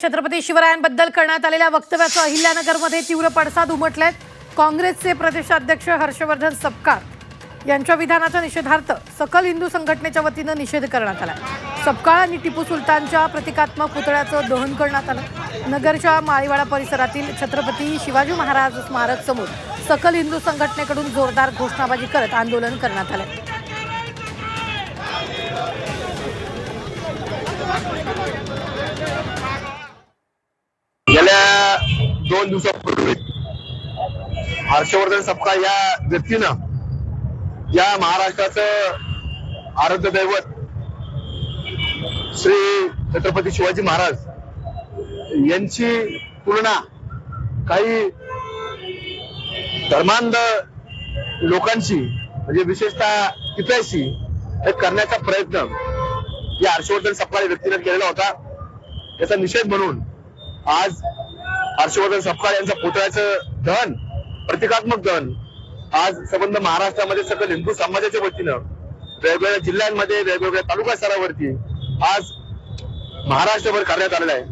छत्रपती शिवरायांबद्दल करण्यात आलेल्या वक्तव्याचं अहिल्यानगरमध्ये तीव्र पडसाद उमटलेत। काँग्रेसचे प्रदेशाध्यक्ष हर्षवर्धन सपकाळ यांच्या विधानाच्या निषेधार्थ सकल हिंदू संघटनेच्या वतीने निषेध करण्यात आला। सपकाळ आणि टिपू सुलतानच्या प्रतिकात्मक पुतळ्याचं दहन करण्यात आलं। नगरच्या माळीवाडा परिसरातील छत्रपती शिवाजी महाराज स्मारक समोर सकल हिंदू संघटनेकडून जोरदार घोषणाबाजी करत आंदोलन करण्यात आले। गेल्या 2 दिवसापूर्वी हर्षवर्धन सपकाळ या व्यक्तीनं या महाराष्ट्राचं आराध्य दैवत श्री छत्रपती शिवाजी महाराज यांची तुलना काही धर्मांध लोकांशी म्हणजे विशेषतः टिप्याशी करण्याचा प्रयत्न या हर्षवर्धन सपकाळ व्यक्तीने केलेला होता। याचा निषेध म्हणून आज हर्षवर्धन सपकाळ यांच्या पुतळ्याचं दहन, प्रतिकात्मक दहन आज संबंध महाराष्ट्रामध्ये सकल हिंदू समाजाच्या वतीनं वेगवेगळ्या जिल्ह्यांमध्ये वेगवेगळ्या तालुका स्तरावरती आज महाराष्ट्रभर करण्यात आलेला आहे।